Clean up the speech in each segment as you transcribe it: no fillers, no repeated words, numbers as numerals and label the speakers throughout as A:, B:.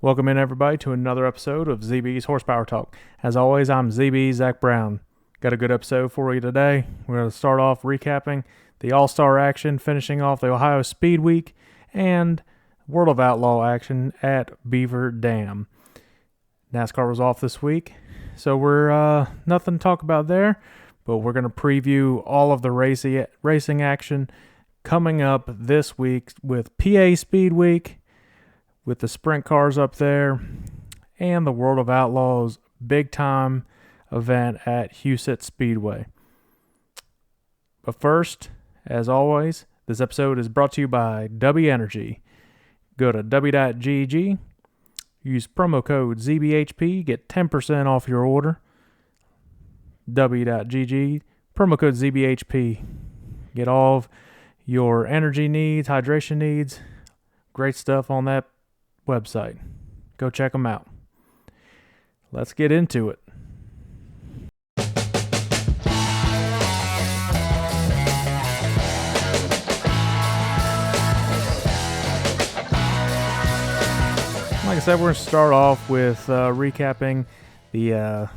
A: Welcome in, everybody, to another episode of ZB's Horsepower Talk. As always, I'm ZB Zack Brown. Got a good episode for you today. We're going to start off recapping the All-Star action, finishing off the Ohio Speedweek, and World of Outlaw action at Beaver Dam. NASCAR was off this week, so we're nothing to talk about there, but we're going to preview all of the racing action coming up this week with PA Speedweek, with the sprint cars up there, and the World of Outlaws big-time event at Huset Speedway. But first, as always, this episode is brought to you by W Energy. Go to w.gg, use promo code ZBHP, get 10% off your order. w.gg, promo code ZBHP. Get all of your energy needs, hydration needs, great stuff on that website. Go check them out. Let's get into it. Like I said, we're going to start off with recapping the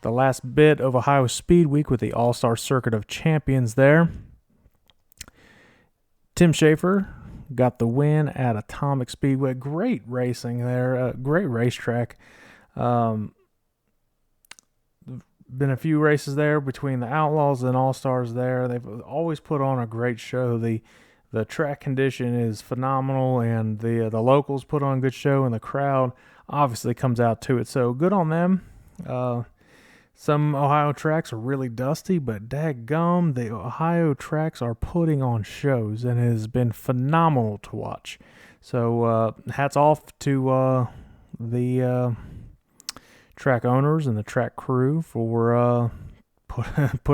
A: last bit of Ohio Speedweek with the All-Star Circuit of Champions there. Tim Schaefer got the win at Atomic Speedway. Great racing there. Great racetrack. Been a few races there between the Outlaws and All-Stars there. They've always put on a great show. The track condition is phenomenal, and the locals put on a good show, and the crowd obviously comes out to it. So good on them. Some Ohio tracks are really dusty, but dadgum, the Ohio tracks are putting on shows, and it has been phenomenal to watch. So hats off to the track owners and the track crew for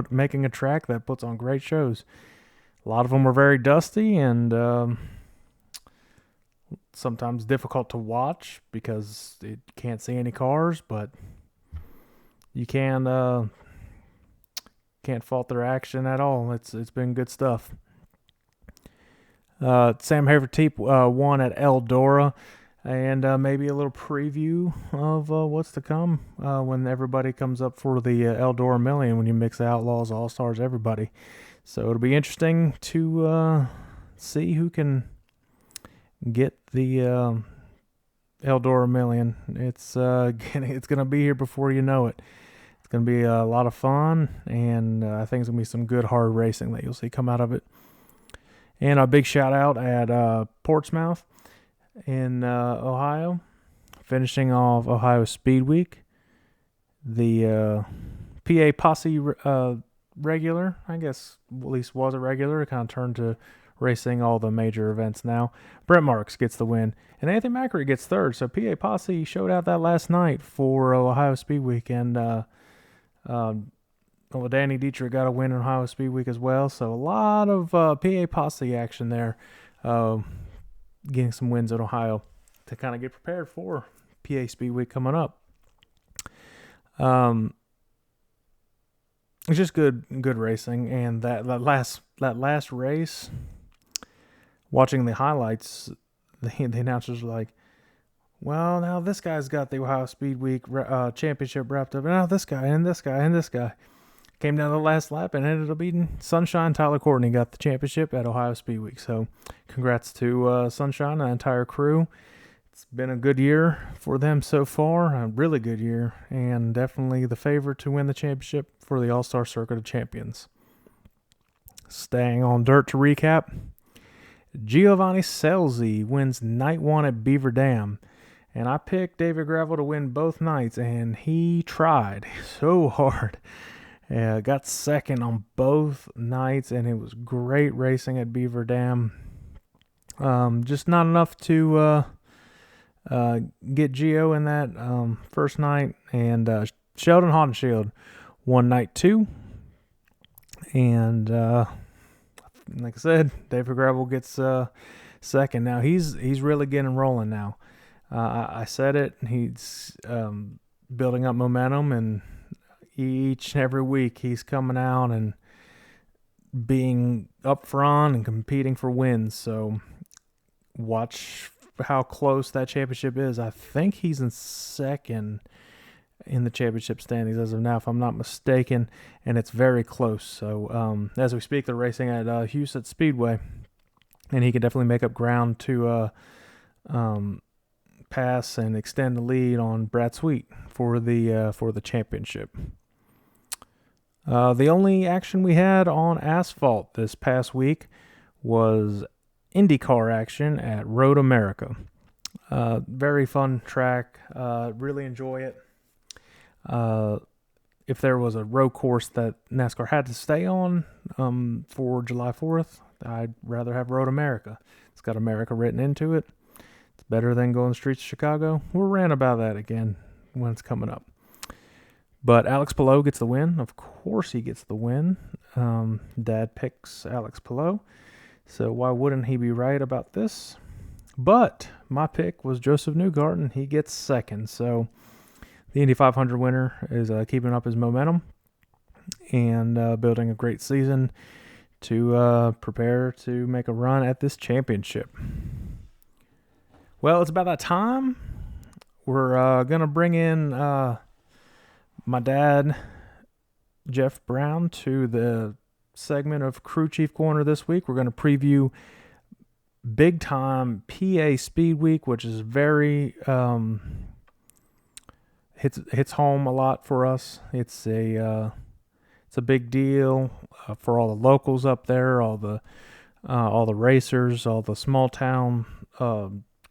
A: making a track that puts on great shows. A lot of them are very dusty and sometimes difficult to watch because you can't see any cars, but you can't fault their action at all. It's been good stuff. Sam Haverteep won at Eldora, and maybe a little preview of what's to come when everybody comes up for the Eldora Million, when you mix the Outlaws, All-Stars, everybody. So it'll be interesting to see who can get the Eldora Million. It's gonna be here before you know it. It's gonna be a lot of fun, and I think it's gonna be some good hard racing that you'll see come out of it. And a big shout out at Portsmouth in Ohio, finishing off Ohio Speedweek. The PA Posse regular, I guess, at least was a regular. It kind of turned to racing all the major events now. Brent Marks gets the win, and Anthony Macri gets third. So PA Posse showed out that last night for Ohio Speedweek, and Danny Dietrich got a win in Ohio Speedweek as well. So a lot of PA Posse action there, getting some wins in Ohio to kind of get prepared for PA Speedweek coming up. It's just good racing, and that last race, watching the highlights, the announcers were like, well, now this guy's got the Ohio Speedweek championship wrapped up, and now this guy, and this guy, and this guy. Came down to the last lap and ended up beating Sunshine. Tyler Courtney got the championship at Ohio Speedweek. So congrats to Sunshine and the entire crew. It's been a good year for them so far, a really good year, and definitely the favorite to win the championship for the All-Star Circuit of Champions. Staying on dirt to recap, Giovanni Scelzi wins night one at Beaver Dam, and I picked David Gravel to win both nights, and he tried so hard. Got second on both nights, and it was great racing at Beaver Dam. Just not enough to get Gio in that first night, and Sheldon Haudenschild won night two, and like I said, David Gravel gets second. Now he's really getting rolling now. I said it, he's building up momentum, and each and every week he's coming out and being up front and competing for wins. So watch how close that championship is. I think he's in second in the championship standings as of now, if I'm not mistaken, and it's very close. So as we speak, they're racing at Huset Speedway, and he can definitely make up ground to pass and extend the lead on Brad Sweet for the championship. The only action we had on asphalt this past week was IndyCar action at Road America. Very fun track. Really enjoy it. If there was a road course that NASCAR had to stay on for July 4th, I'd rather have Road America. It's got America written into it. It's better than going the streets of Chicago. We'll rant about that again when it's coming up. But Alex Palou gets the win. Of course he gets the win. Dad picks Alex Palou. So why wouldn't he be right about this? But my pick was Joseph Newgarden. He gets second. So the Indy 500 winner is keeping up his momentum and building a great season to prepare to make a run at this championship. Well, it's about that time. We're going to bring in my dad, Jeff Brown, to the segment of Crew Chief Corner this week. We're going to preview big time PA Speedweek, which is very hits home a lot for us. It's a big deal for all the locals up there, all the racers, all the small town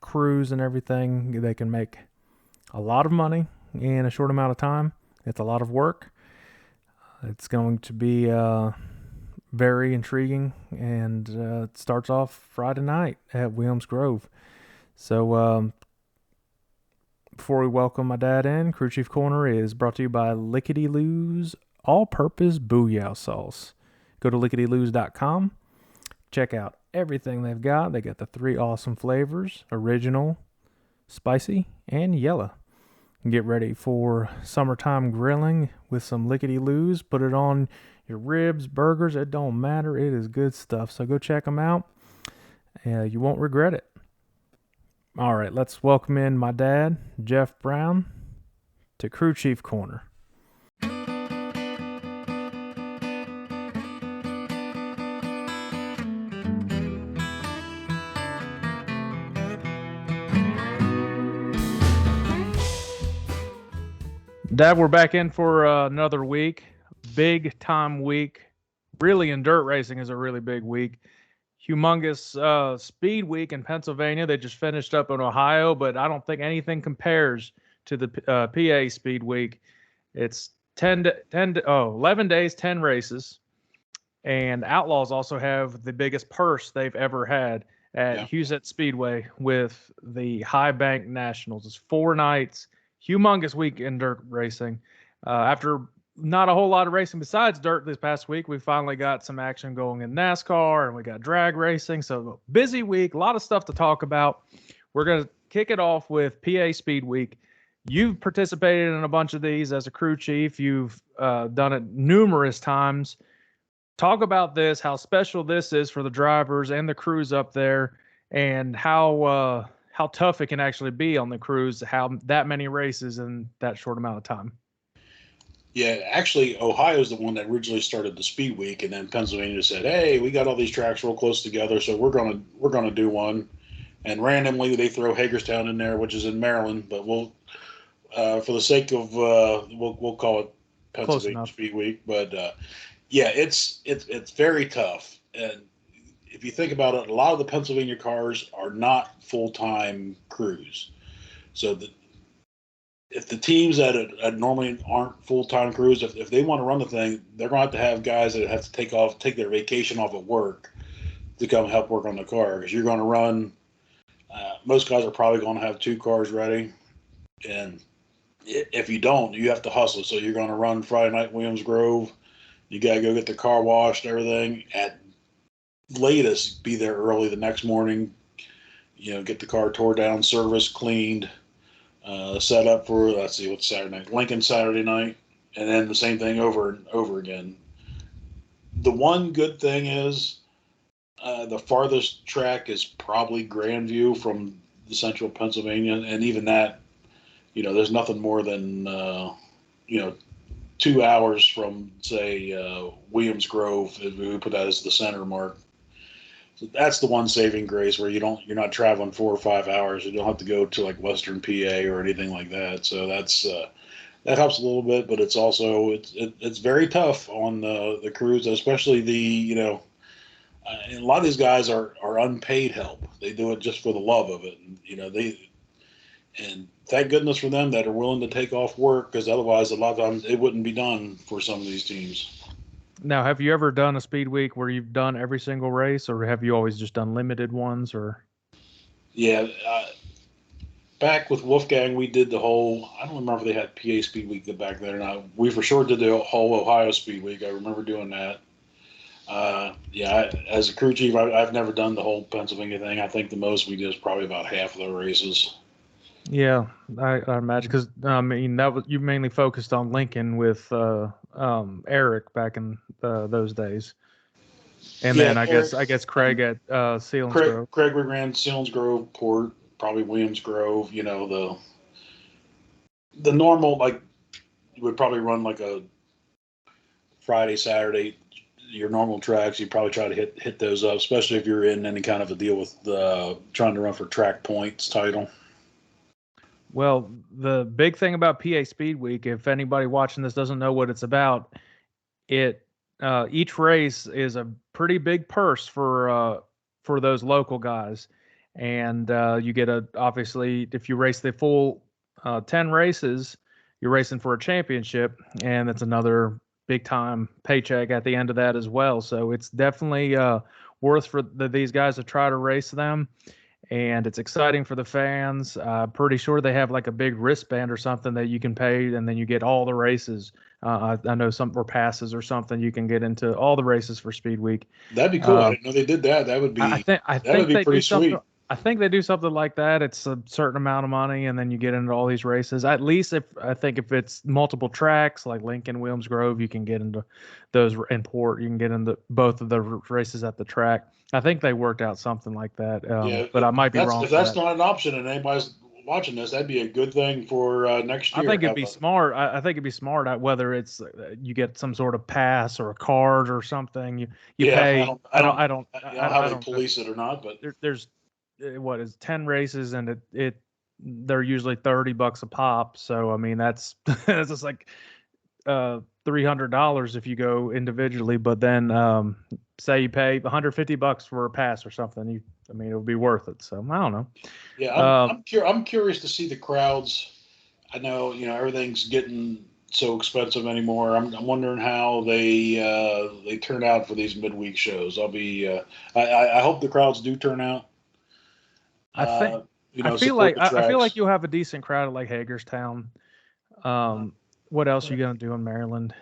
A: crews and everything. They can make a lot of money in a short amount of time. It's a lot of work. It's going to be very intriguing, and it starts off Friday night at Williams Grove. So before we welcome my dad in, Crew Chief Corner is brought to you by Lickety Lou's All-Purpose Booyah Sauce. Go to licketyloos.com. Check out everything they've got. They got the 3 awesome flavors: original, spicy, and yellow. Get ready for summertime grilling with some Lickety Lou's. Put it on your ribs, burgers, it don't matter. It is good stuff. So go check them out. You won't regret it. All right, let's welcome in my dad, Jeff Brown, to Crew Chief Corner. Dad, we're back in for another week. Big time week. Really, in dirt racing is a really big week. Humongous speed week in Pennsylvania. They just finished up in Ohio, but I don't think anything compares to the PA Speed Week. It's 11 days, 10 races. And Outlaws also have the biggest purse they've ever had at Huset Speedway with the High Bank Nationals. It's 4 nights. Humongous week in dirt racing. After not a whole lot of racing besides dirt this past week, we finally got some action going in NASCAR, and we got drag racing. So busy week, a lot of stuff to talk about. We're going to kick it off with PA Speed Week. You've participated in a bunch of these as a crew chief. You've done it numerous times. Talk about this, how special this is for the drivers and the crews up there, and how tough it can actually be on the crews, how that many races in that short amount of time.
B: Yeah, actually, Ohio's the one that originally started the Speed Week, and then Pennsylvania said, "Hey, we got all these tracks real close together, so we're gonna do one." And randomly, they throw Hagerstown in there, which is in Maryland, but we'll, for the sake of, we'll call it Pennsylvania Speed Week. But yeah, it's very tough, and if you think about it, a lot of the Pennsylvania cars are not full-time crews. So if the teams that normally aren't full-time crews, if they want to run the thing, they're going to have guys that have to take their vacation off of work to come help work on the car. Because you're going to run, most guys are probably going to have 2 cars ready. And if you don't, you have to hustle. So you're going to run Friday night Williams Grove. You got to go get the car washed, everything. At latest, be there early the next morning, get the car tore down, serviced, cleaned, set up for, let's see, what's Saturday night? Lincoln Saturday night, and then the same thing over and over again. The one good thing is the farthest track is probably Grandview from central Pennsylvania, and even that, there's nothing more than 2 hours from, say, Williams Grove, if we put that as the center mark. So that's the one saving grace where you're not traveling 4 or 5 hours. You don't have to go to like Western PA or anything like that. So that helps a little bit, but it's also it's very tough on the crews, especially and a lot of these guys are unpaid help. They do it just for the love of it, and thank goodness for them that are willing to take off work, because otherwise a lot of times it wouldn't be done for some of these teams.
A: Now, have you ever done a speed week where you've done every single race, or have you always just done limited ones? Or
B: Yeah, back with Wolfgang, we did the whole. I don't remember if they had PA Speedweek back there or not. We for sure did the whole Ohio Speedweek. I remember doing that. As a crew chief, I've never done the whole Pennsylvania thing. I think the most we did is probably about half of the races.
A: yeah, I imagine, because that was, you mainly focused on Lincoln with Eric back in those days, and then I guess Craig at Selinsgrove.
B: Craig ran Selinsgrove, Port, probably Williams Grove. The normal, like, you would probably run like a Friday, Saturday, your normal tracks. You probably try to hit those up, especially if you're in any kind of a deal with trying to run for track points title.
A: Well, the big thing about PA Speedweek, if anybody watching this doesn't know what it's about, each race is a pretty big purse for those local guys, and you get obviously, if you race the full 10 races, you're racing for a championship, and it's another big time paycheck at the end of that as well. So it's definitely worth for these guys to try to race them. And it's exciting for the fans. Pretty sure they have like a big wristband or something that you can pay, and then you get all the races. I know some, or passes or something, you can get into all the races for Speed Week.
B: That'd be cool. I didn't know they did that. That would be. I think
A: they
B: pretty sweet.
A: I think they do something like that. It's a certain amount of money, and then you get into all these races. At least if it's multiple tracks like Lincoln, Williams Grove, you can get into those in Port. You can get into both of the races at the track. I think they worked out something like that. But I might be wrong.
B: If that's not an option and anybody's watching this, that'd be a good thing for next year.
A: I think it'd be smart. I think it'd be smart at whether it's you get some sort of pass or a card or something. You pay.
B: I don't know how they police it or not, but
A: there's what is 10 races, and they're usually $30 a pop. So I mean that's that's just like $300 if you go individually. But then say you pay $150 for a pass or something, it'll be worth it. So I don't know.
B: Yeah, I'm curious to see the crowds. I know everything's getting so expensive anymore. I'm wondering how they turn out for these midweek shows. I hope the crowds do turn out.
A: I feel like you'll have a decent crowd at like Hagerstown. What else are you gonna do in Maryland?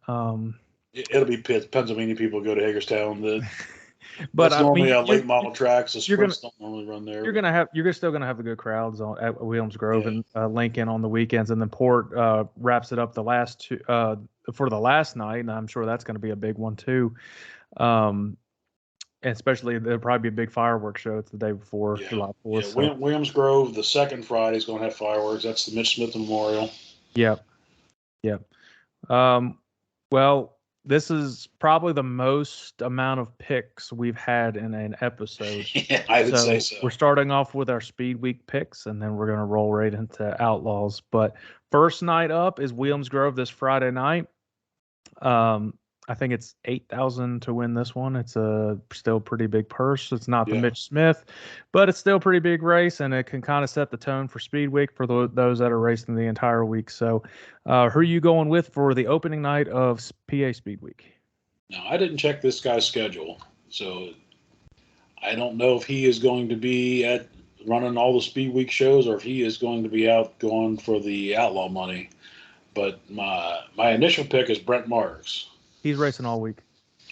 B: It'll be Pennsylvania people go to Hagerstown.
A: But
B: it's normally a late model track, so sprints don't normally run there.
A: You're still gonna have the good crowds at Williams Grove and Lincoln on the weekends, and then Port wraps it up the last two for the last night, and I'm sure that's gonna be a big one too. Especially there'll probably be a big fireworks show. It's the day before July 4th.
B: Yeah, Williams Grove, the second Friday, is going to have fireworks. That's the Mitch Smith Memorial.
A: Yep. Well, this is probably the most amount of picks we've had in an episode.
B: Yeah, I would say so.
A: We're starting off with our Speed Week picks, and then we're going to roll right into Outlaws. But first night up is Williams Grove this Friday night. I think it's $8,000 to win this one. It's a still pretty big purse. It's not the Mitch Smith, but it's still a pretty big race, and it can kind of set the tone for Speed Week for those that are racing the entire week. So, who are you going with for the opening night of PA Speed Week?
B: Now, I didn't check this guy's schedule, so I don't know if he is going to be at running all the Speed Week shows or if he is going to be out going for the Outlaw money. But my initial pick is Brent Marks.
A: He's racing all week.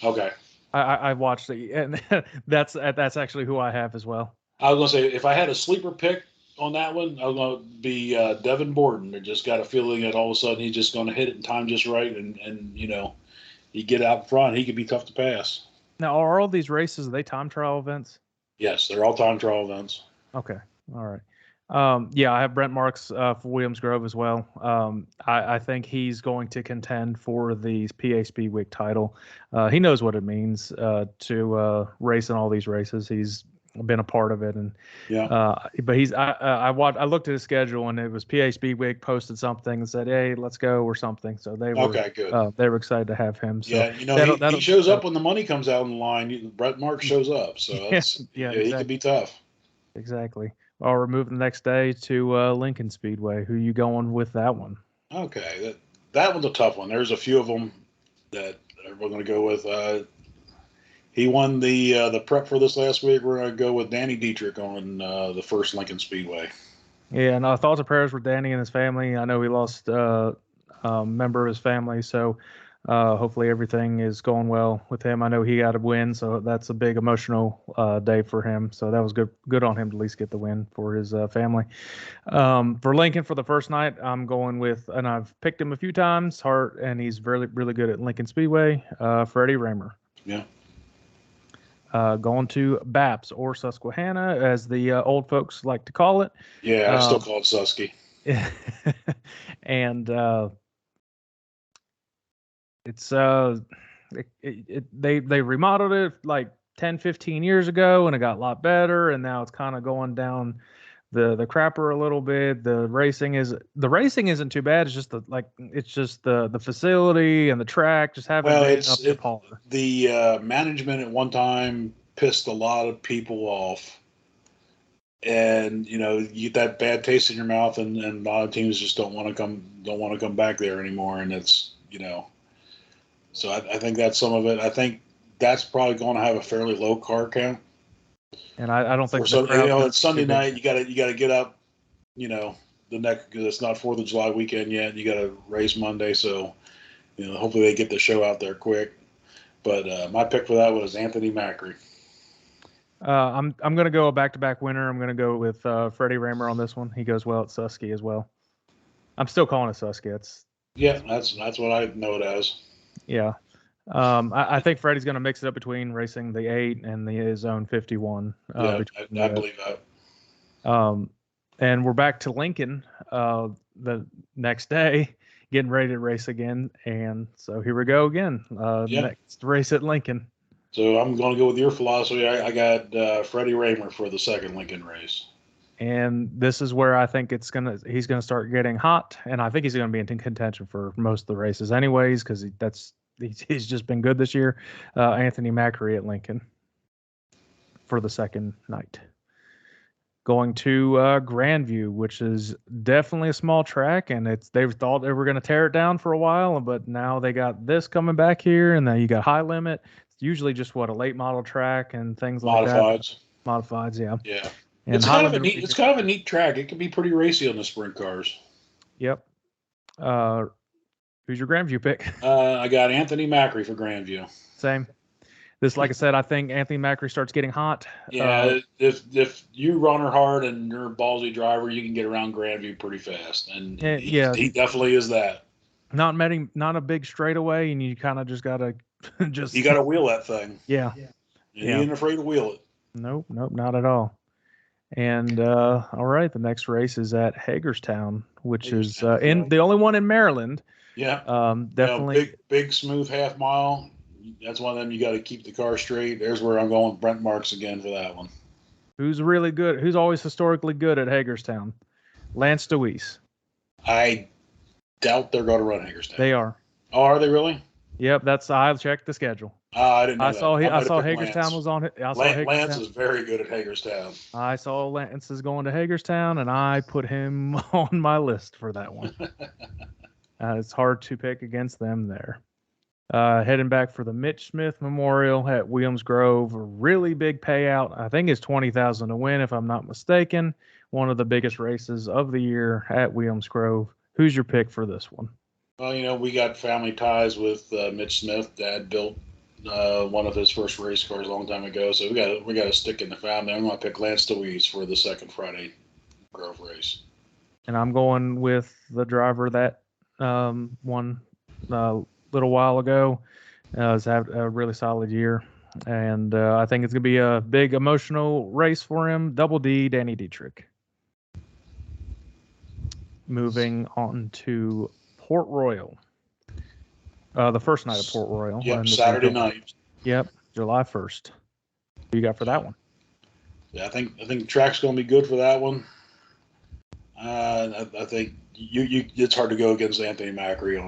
B: Okay.
A: I watched it, and that's actually who I have as well.
B: I was going to say, if I had a sleeper pick on that one, I was going to be Devin Borden. I just got a feeling that all of a sudden he's just going to hit it in time just right, and he get out front. He could be tough to pass.
A: Now, are all these races, are they time trial events?
B: Yes, they're all time trial events.
A: Okay. All right. Yeah, I have Brent Marks for Williams Grove as well. I think he's going to contend for the PA Speedweek title. He knows what it means to race in all these races. He's been a part of it, and but he's I looked at his schedule, and it was PA Speedweek posted something and said, "Hey, let's go" or something. So they were
B: good.
A: They were excited to have him. So
B: he shows up when the money comes out in the line. Brent Marks shows up, so that's
A: exactly.
B: He could be tough.
A: Exactly. Well, we're moving the next day to Lincoln Speedway. Who you going with that one?
B: Okay, that one's a tough one. There's a few of them that we're going to go with. He won the prep for this last week. We're going to go with Danny Dietrich on the first Lincoln Speedway.
A: Yeah, no, thoughts and prayers for Danny and his family. I know he lost a member of his family, so hopefully everything is going well with him. I know he got a win, so that's a big emotional day for him. So that was good on him to at least get the win for his family. For Lincoln for the first night, I'm going with, and I've picked him a few times, Hart, and he's really, really good at Lincoln Speedway, Freddie Raymer.
B: Yeah.
A: Going to BAPS or Susquehanna, as the old folks like to call it.
B: Yeah, I still call it Susky.
A: And it's they remodeled it like 10, 15 years ago, and it got a lot better, and now it's kind of going down the crapper a little bit. The racing isn't too bad. It's just the facility and the track just haven't been up to par.
B: The management at one time pissed a lot of people off, and you get that bad taste in your mouth, and a lot of teams just don't want to come back there anymore, and it's So I think that's some of it. I think that's probably going to have a fairly low car count.
A: And I don't think
B: it's Sunday night. You got to get up. The next, because it's not 4th of July weekend yet. You got to race Monday, so hopefully they get the show out there quick. But my pick for that was Anthony Macri.
A: I'm going to go a back-to-back winner. I'm going to go with Freddie Raymer on this one. He goes well at Susky as well. I'm still calling it Susky.
B: That's what I know it as.
A: Yeah. I think Freddie's going to mix it up between racing the 8 and the Zone 51.
B: I believe
A: that. And we're back to Lincoln the next day, getting ready to race again. And so here we go again. Next race at Lincoln.
B: So I'm going to go with your philosophy. I got Freddie Raymer for the second Lincoln race.
A: And this is where I think he's going to start getting hot, and I think he's going to be in contention for most of the races anyways, because he's just been good this year. Anthony Macri at Lincoln for the second night. Going to Grandview, which is definitely a small track, and they thought they were going to tear it down for a while, but now they got this coming back here, and then you got high limit. It's usually just a late model track and things like that. Modifieds, yeah.
B: Yeah. And it's kind of a neat track. It can be pretty racy on the sprint cars.
A: Yep. Who's your Grandview pick?
B: I got Anthony Macri for Grandview.
A: Same. This, like I said, I think Anthony Macri starts getting hot.
B: Yeah, if you run her hard and you're a ballsy driver, you can get around Grandview pretty fast. And he definitely is that.
A: Not a big straightaway, and you kind of just gotta
B: you gotta wheel that thing.
A: Yeah.
B: You ain't afraid to wheel it.
A: Nope, not at all. And all right, the next race is at Hagerstown, which is the only one in Maryland.
B: Yeah.
A: Definitely
B: big smooth half mile. That's one of them you got to keep the car straight. There's where I'm going with Brent Marks again for that one.
A: Who's really good? Who's always historically good at Hagerstown? Lance DeWeese.
B: I doubt they're going to run Hagerstown.
A: They are.
B: Oh, are they really?
A: Yep, I checked the schedule.
B: I didn't know
A: I saw Hagerstown was on it.
B: Lance is very good at Hagerstown.
A: I saw Lance is going to Hagerstown, and I put him on my list for that one. It's hard to pick against them there. Heading back for the Mitch Smith Memorial at Williams Grove, a really big payout. I think it's $20,000 to win, if I'm not mistaken. One of the biggest races of the year at Williams Grove. Who's your pick for this one?
B: Well, we got family ties with Mitch Smith. Dad built one of his first race cars a long time ago, so we got to stick in the family. I'm going to pick Lance DeWeese for the second Friday Grove race.
A: And I'm going with the driver that won a little while ago. Has had a really solid year, and I think it's going to be a big emotional race for him. Double D, Danny Dietrich. moving on to Port Royal. The first night of Port Royal.
B: Yep, Saturday night.
A: Yep, July 1st. What do you got for that one?
B: Yeah, I think the track's going to be good for that one. I think it's hard to go against Anthony Macri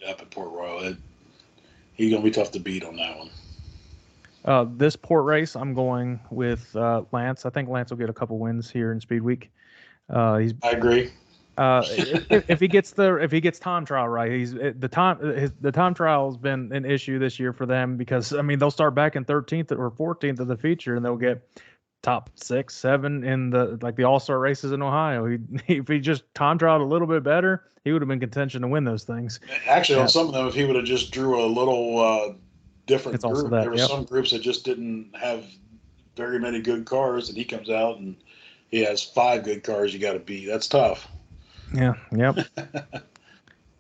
B: up at Port Royal. He's going to be tough to beat on that one.
A: This Port race, I'm going with Lance. I think Lance will get a couple wins here in Speedweek. I
B: agree.
A: If he gets time trial right, the time trial has been an issue this year for them because I mean they'll start back in 13th or 14th of the feature and they'll get top 6, 7 in the All-Star races in Ohio. If he just time trialed a little bit better, he would have been contention to win those things.
B: Actually, on some of them, if he would have just drew a little different group, there were some groups that just didn't have very many good cars, and he comes out and he has 5 good cars you got to beat. That's tough.
A: Yeah. Yep.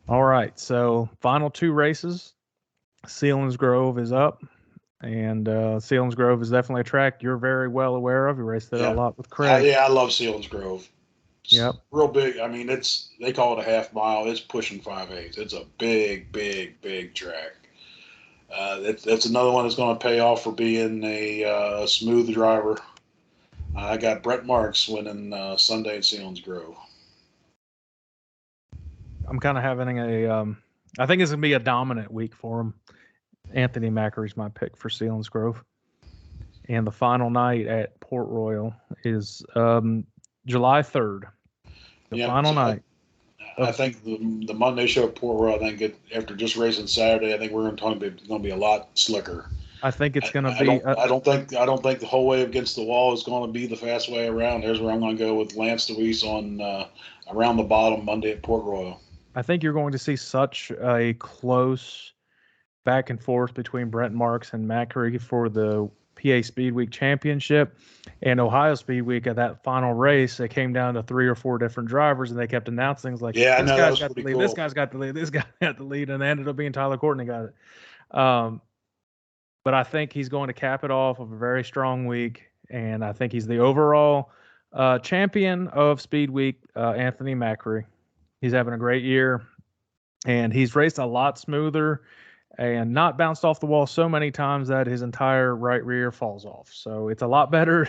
A: All right. So final 2 races. Selinsgrove is up. And Selinsgrove is definitely a track you're very well aware of. You raced it a lot with Craig.
B: I love Selinsgrove.
A: Yep.
B: Real big. I mean, they call it a half mile. It's pushing 5/8. It's a big, big, big track. That's another one that's going to pay off for being a smooth driver. I got Brett Marks winning Sunday at Selinsgrove.
A: I'm kind of having I think it's going to be a dominant week for him. Anthony Macri's my pick for Selinsgrove. And the final night at Port Royal is July 3rd. The final night.
B: I think the Monday show at Port Royal, I think after just racing Saturday, I think we're going to be a lot slicker.
A: I think it's going to be.
B: I don't think the whole way against the wall is going to be the fast way around. There's where I'm going to go with Lance DeWeese on around the bottom Monday at Port Royal.
A: I think you're going to see such a close back and forth between Brent Marks and Macri for the PA Speedweek Championship and Ohio Speedweek. At that final race, it came down to 3 or 4 different drivers, and they kept announcing things like, "This guy's got the lead. Cool. This guy's got the lead. This guy got the lead," and it ended up being Tyler Courtney got it. But I think he's going to cap it off with a very strong week, and I think he's the overall champion of Speedweek, Anthony Macri. He's having a great year, and he's raced a lot smoother and not bounced off the wall so many times that his entire right rear falls off. So it's a lot better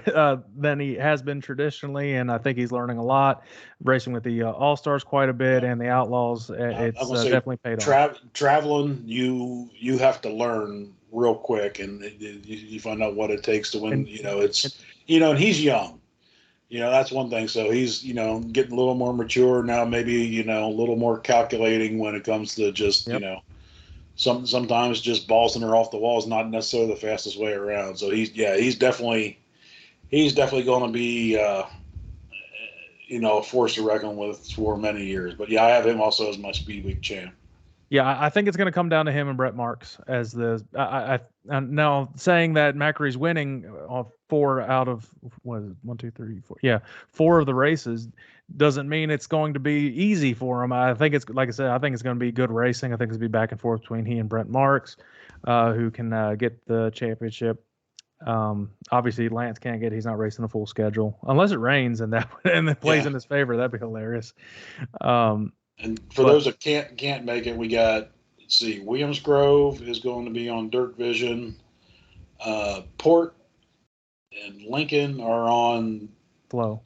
A: than he has been traditionally, and I think he's learning a lot, racing with the All-Stars quite a bit and the Outlaws. It's definitely paid off.
B: Traveling, you have to learn real quick, and you find out what it takes to win. And he's young. That's one thing. So he's, getting a little more mature now, maybe, a little more calculating when it comes to just, sometimes just balsing her off the wall is not necessarily the fastest way around. So he's definitely going to be, a force to reckon with for many years. But I have him also as my Speedweek champ.
A: Yeah, I think it's going to come down to him and Brett Marks as the. Now saying that Macri's winning 4 out of 1, 2, 3, 4. Yeah, 4 of the races doesn't mean it's going to be easy for him. I think it's like I said. I think it's going to be good racing. I think it's going to be back and forth between he and Brett Marks, who can get the championship. Obviously Lance can't get. He's not racing a full schedule unless it rains and it plays in his favor. That'd be hilarious.
B: And for those that can't make it, we got, Williams Grove is going to be on Dirt Vision. Port and Lincoln are on Flow.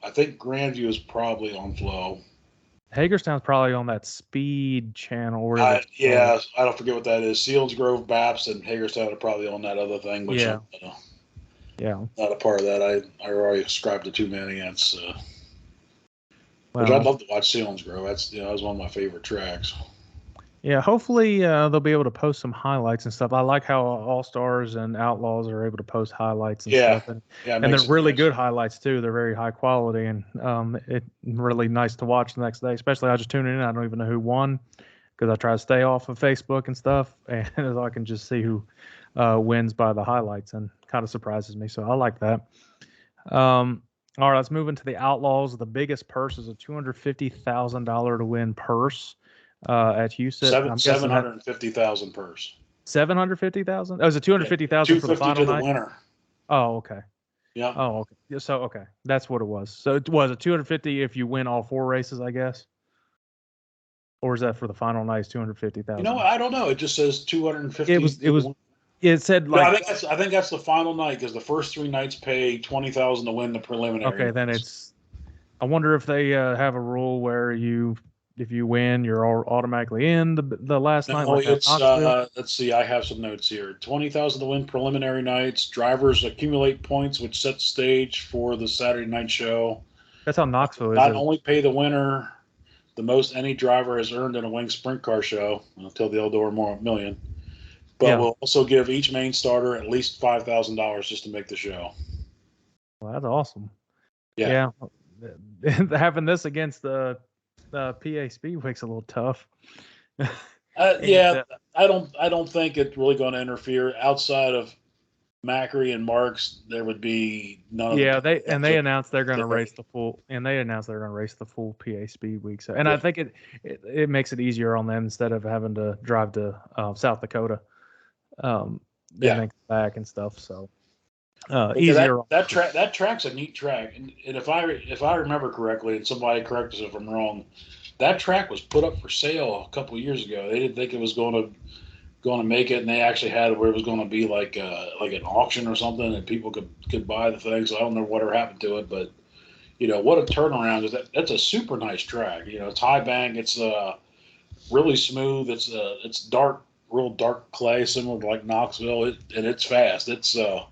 B: I think Grandview is probably on Flow.
A: Hagerstown's probably on that Speed channel.
B: I don't forget what that is. Selinsgrove, Baps, and Hagerstown are probably on that other thing. Which I'm not a part of that. I already subscribed to too many. Which I'd love to watch Selinsgrove. That was one of my favorite tracks.
A: Yeah, hopefully they'll be able to post some highlights and stuff. I like how All-Stars and Outlaws are able to post highlights and stuff. And they're really good highlights, too. They're very high quality, and it's really nice to watch the next day. Especially I just tune in. I don't even know who won because I try to stay off of Facebook and stuff, and I can just see who wins by the highlights, and kind of surprises me. So I like that. All right, let's move into the Outlaws. The biggest purse is a $250,000 to win purse at Huset.
B: $750,000 purse.
A: 750,000. Oh, is it 250,000 for the final night?
B: Winner.
A: Oh, okay.
B: Yeah.
A: Oh, okay. Yeah, so okay, that's what it was. So it was a 250 if you win all 4 races, I guess, or is that for the final night's 250,000?
B: I don't know. It just says 250.
A: It was. It was. It said
B: No,
A: like.
B: I think that's the final night because the first 3 nights pay 20,000 to win the preliminary.
A: Okay, then
B: nights.
A: it's. I wonder if they have a rule where if you win, you're automatically in the last night,
B: No,
A: like at
B: it's
A: Knoxville.
B: let's see. I have some notes here. 20,000 to win preliminary nights. Drivers accumulate points, which set the stage for the Saturday night show.
A: That's how Knoxville is.
B: Not only pay the winner the most any driver has earned in a winged sprint car show until they'll do more million, but
A: Yeah.
B: we'll also give each main starter at least $5,000 just to make the show.
A: Well, that's awesome.
B: Yeah.
A: Having this against the PA Speedweek's a little tough.
B: Yeah, I don't think it's really going to interfere outside of Macri and Marks. There would be none of
A: Yeah,
B: the.
A: they announced they're going to race the full, and they announced they're going to race the full PA Speedweek. So, and I think it makes it easier on them instead of having to drive to South Dakota, then they come back and stuff. So easier.
B: That track's a neat track, and if I remember correctly, and somebody correct us if I'm wrong, that track was put up for sale a couple of years ago. They didn't think it was going to make it, and they actually had where it was going to be like an auction or something, and people could buy the thing. So I don't know whatever happened to it, but what a turnaround is that. That's a super nice track. It's high bank. It's really smooth. It's dark, real dark clay, similar to like Knoxville, and it's fast. It's a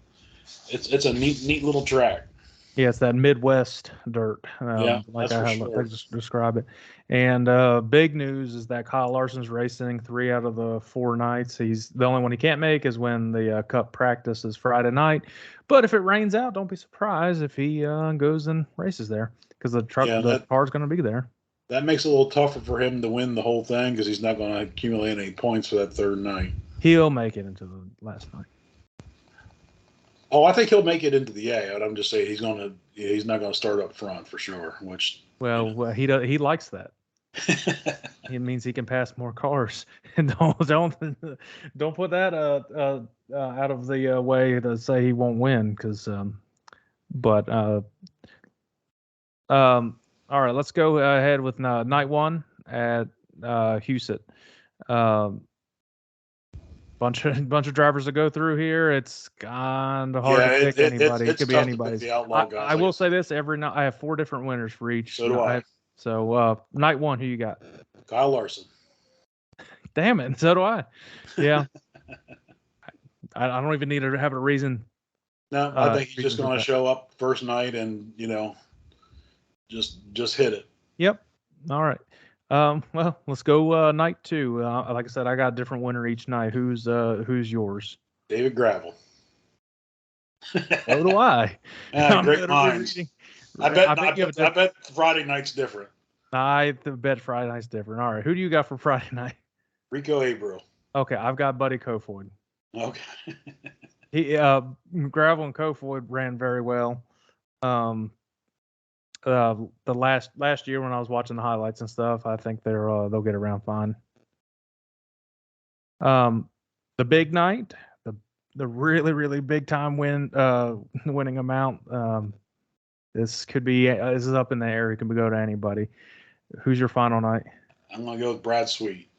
B: neat little track.
A: Yeah, it's that Midwest dirt,
B: like
A: I just describe it. And big news is that Kyle Larson's racing 3 out of the 4 nights. He's the only one he can't make is when the Cup practice is Friday night. But if it rains out, don't be surprised if he goes and races there because the car's going to be there.
B: That makes it a little tougher for him to win the whole thing because he's not going to accumulate any points for that third night.
A: He'll make it into the last night.
B: Oh, I think he'll make it into the A. But I'm just saying he's not going to start up front for sure.
A: He likes that. It means he can pass more cars. And don't put that out of the way to say he won't win because. All right, let's go ahead with night 1 at Huset. Bunch of drivers to go through here. It's kind of hard to pick anybody. It could be anybody's. I will say this: every night I have 4 different winners for each.
B: So do I.
A: So night 1, who you got?
B: Kyle Larson.
A: Damn it! So do I. Yeah. I don't even need to have a reason.
B: No, I think he's just going to show up first night and just hit it.
A: Yep. All right. Well, let's go night 2. Like I said, I got a different winner each night. Who's yours?
B: David Gravel.
A: So do I.
B: Great minds. I bet Friday night's different.
A: I bet Friday night's different. All right. Who do you got for Friday night?
B: Rico Abreu.
A: Okay, I've got Buddy Kofoid.
B: Okay.
A: He Gravel and Kofoid ran very well. The last year when I was watching the highlights and stuff, I think they'll get around fine. The big night, the really really big time winning amount. This is up in the air. It can go to anybody. Who's your final night?
B: I'm gonna go with Brad Sweet.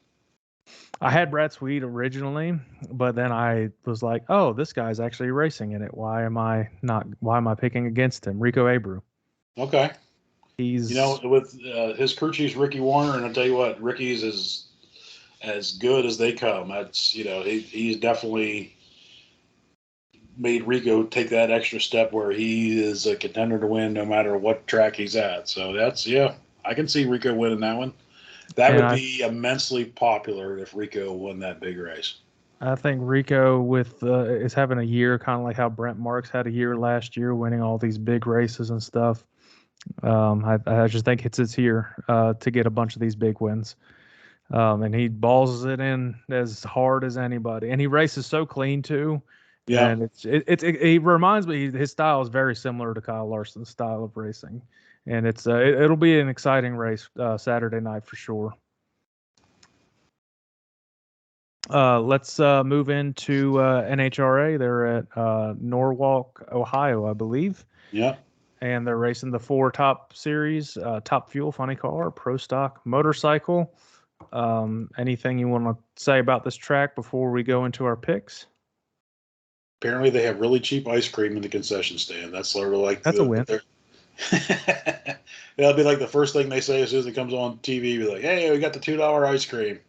A: I had Brad Sweet originally, but then I was like, oh, this guy's actually racing in it. Why am I picking against him? Rico Abreu.
B: Okay.
A: He's
B: with his crew chief's Ricky Warner, and I'll tell you what, Ricky's is as good as they come. That's he's definitely made Rico take that extra step where he is a contender to win no matter what track he's at. So I can see Rico winning that one. That would be immensely popular if Rico won that big race.
A: I think Rico is having a year kind of like how Brent Marks had a year last year, winning all these big races and stuff. I just think it's his year to get a bunch of these big wins. And he balls it in as hard as anybody. And he races so clean too.
B: Yeah.
A: And it reminds me, his style is very similar to Kyle Larson's style of racing. And it'll be an exciting race Saturday night for sure. Let's move into NHRA. They're at Norwalk, Ohio, I believe.
B: Yeah.
A: And they're racing the 4 top series, Top Fuel, Funny Car, Pro Stock, Motorcycle. Anything you want to say about this track before we go into our picks?
B: Apparently, they have really cheap ice cream in the concession stand. That's sort of like
A: That's a win.
B: That'll be like the first thing they say as soon as it comes on TV. Be like, "Hey, we got the $2 ice cream."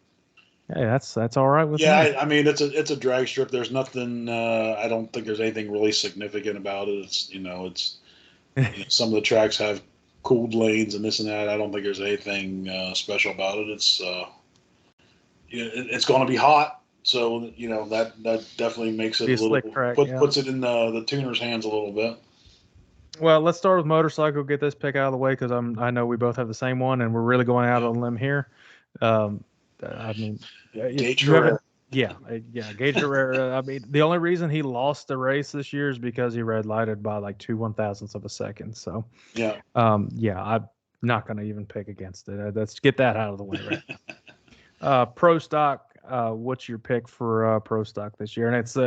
A: Hey, that's all right with me.
B: I mean, it's a drag strip. There's nothing. I don't think there's anything really significant about it. It's some of the tracks have cooled lanes and this and that. I don't think there's anything special about it. It's going to be hot, so that definitely makes it
A: Be
B: a
A: a
B: little
A: slick track,
B: puts it in the tuner's hands a little bit.
A: Well, let's start with motorcycle. Get this pick out of the way because I know we both have the same one, and we're really going out on a limb here. I mean,
B: Gage Herrera.
A: Yeah, Gage Herrera. I mean, the only reason he lost the race this year is because he red lighted by like 2/1000ths of a second. So I'm not going to even pick against it. Let's get that out of the way. Right. Pro Stock. What's your pick for Pro Stock this year? And it's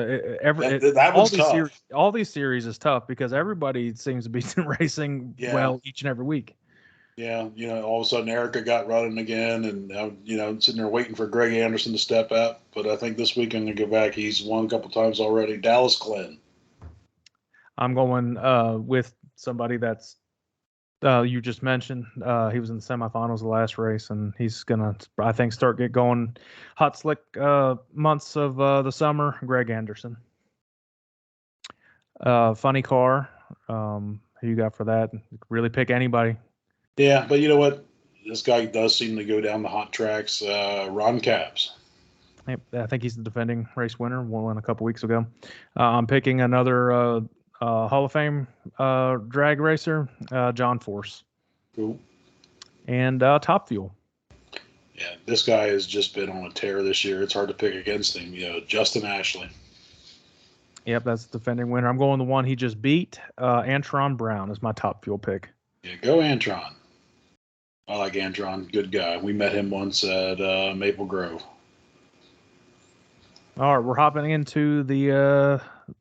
A: all these series is tough because everybody seems to be racing well each and every week.
B: Yeah, all of a sudden Erica got running again, and sitting there waiting for Greg Anderson to step up. But I think this weekend to go back, he's won a couple times already. Dallas Glenn.
A: I'm going with somebody that's you just mentioned. He was in the semifinals of the last race, and he's gonna, I think, get going hot slick months of the summer. Greg Anderson. Funny Car. Who you got for that? Really pick anybody.
B: Yeah, but you know what? This guy does seem to go down the hot tracks. Ron Capps.
A: I think he's the defending race winner. Won a couple weeks ago. I'm picking another Hall of Fame drag racer, John Force.
B: Cool.
A: And Top Fuel.
B: Yeah, this guy has just been on a tear this year. It's hard to pick against him. Justin Ashley.
A: Yep, that's the defending winner. I'm going the one he just beat. Antron Brown is my Top Fuel pick.
B: Yeah, go Antron. I like Antron. Good guy. We met him once at Maple Grove.
A: All right, we're hopping into the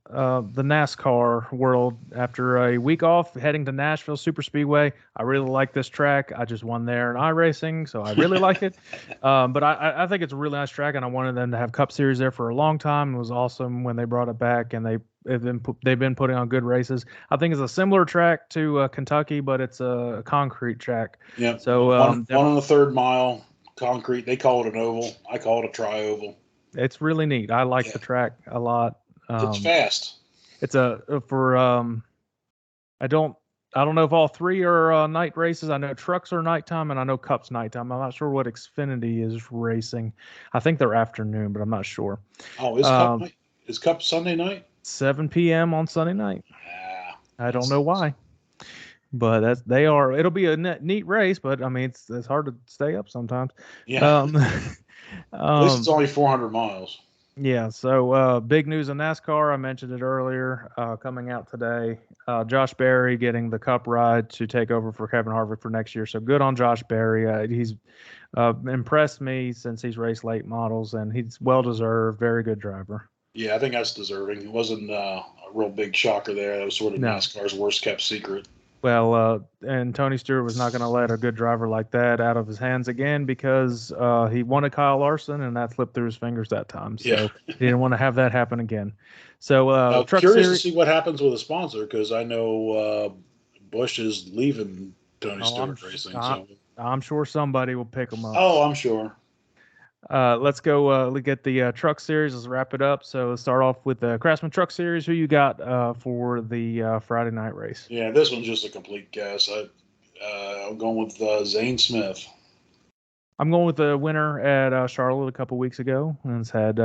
A: NASCAR world after a week off, heading to Nashville Super Speedway. I really like this track. I just won there in iRacing, so I really like it. But I think it's a really nice track, and I wanted them to have Cup Series there for a long time. It was awesome when they brought it back, and they've been putting on good races. I think it's a similar track to Kentucky, but it's a concrete track.
B: Yeah.
A: So
B: one on the 3rd mile, concrete. They call it an oval. I call it a tri-oval.
A: It's really neat. I like the track a lot.
B: It's fast.
A: It's I don't know if all 3 are night races. I know trucks are nighttime, and I know Cup's nighttime. I'm not sure what Xfinity is racing. I think they're afternoon, but I'm not sure.
B: Oh, is Cup Sunday night?
A: 7 p.m. on Sunday night.
B: Yeah,
A: I don't know why, but it'll be a neat race. But I mean, it's hard to stay up sometimes.
B: Yeah. At least it's only 400 miles.
A: Yeah, so big news in NASCAR. I mentioned it earlier, coming out today. Josh Berry getting the Cup ride to take over for Kevin Harvick for next year. So good on Josh Berry. He's impressed me since he's raced late models, and he's well-deserved, very good driver.
B: Yeah, I think that's deserving. It wasn't a real big shocker there. That was sort of NASCAR's worst-kept secret.
A: Well, and Tony Stewart was not going to let a good driver like that out of his hands again because he wanted Kyle Larson, and that slipped through his fingers that time. So he didn't want to have that happen again. So
B: curious to see what happens with a sponsor because I know Busch is leaving Tony Stewart Racing.
A: I'm sure somebody will pick him up.
B: Oh, I'm sure.
A: Let's go get the Truck Series. Let's wrap it up. So let's start off with the Craftsman Truck Series. Who you got for the Friday night race?
B: Yeah, this one's just a complete guess. I'm going with Zane Smith.
A: I'm going with the winner at Charlotte a couple weeks ago, and it's had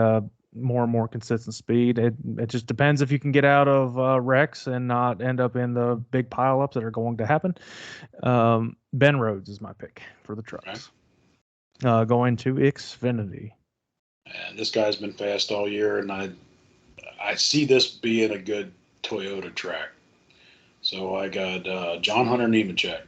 A: more and more consistent speed. It just depends if you can get out of wrecks and not end up in the big pileups that are going to happen. Ben Rhodes is my pick for the trucks. Okay. Going to Xfinity.
B: And this guy's been fast all year, and I see this being a good Toyota track. So I got John Hunter Nemechek.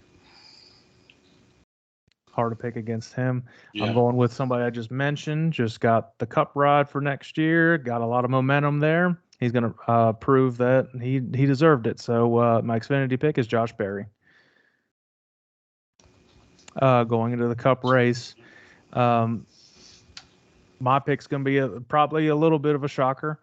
A: hard to pick against him.
B: Yeah.
A: I'm going with somebody I just mentioned. Just got the Cup ride for next year. Got a lot of momentum there. He's going to prove that he deserved it. So my Xfinity pick is Josh Berry. Going into the Cup race, my pick's going to be probably a little bit of a shocker.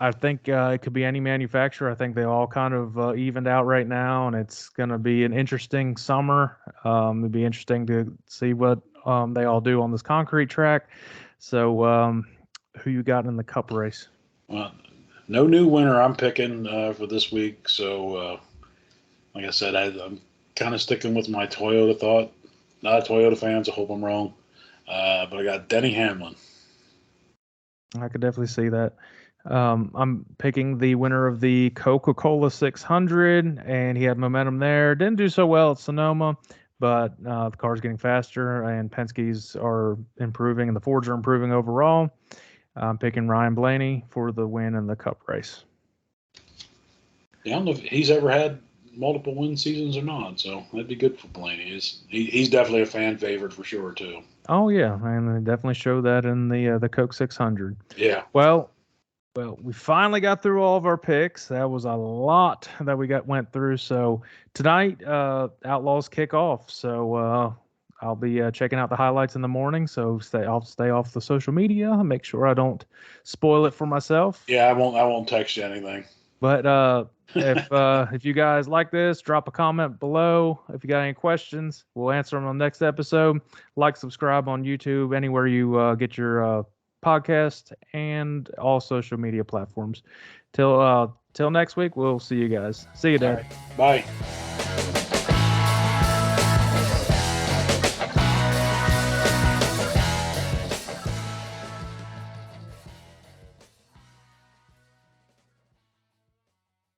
A: I think it could be any manufacturer. I think they all kind of evened out right now, and it's going to be an interesting summer. It'll be interesting to see what they all do on this concrete track. So, who you got in the Cup race?
B: Well, no new winner I'm picking for this week. So, like I said, I'm kind of sticking with my Toyota thought. Not a Toyota fan, so I hope I'm wrong. But I got Denny Hamlin.
A: I could definitely see that. I'm picking the winner of the Coca-Cola 600, and he had momentum there. Didn't do so well at Sonoma, but the car's getting faster, and Penske's are improving, and the Fords are improving overall. I'm picking Ryan Blaney for the win in the Cup race.
B: Yeah, I don't know if he's ever had multiple win seasons or not, so that'd be good for Blaney. He's definitely a fan favorite for sure too.
A: Oh yeah, and they definitely show that in the Coke 600.
B: Yeah.
A: Well, we finally got through all of our picks. That was a lot that we went through. So tonight, Outlaws kick off. So I'll be checking out the highlights in the morning. So I'll stay off the social media. Make sure I don't spoil it for myself.
B: Yeah, I won't text you anything.
A: But if you guys like this, drop a comment below. If you got any questions, we'll answer them on the next episode. Like, subscribe on YouTube, anywhere you get your podcast, and all social media platforms. Till next week, we'll see you guys. See you, Dad.
B: Right. Bye.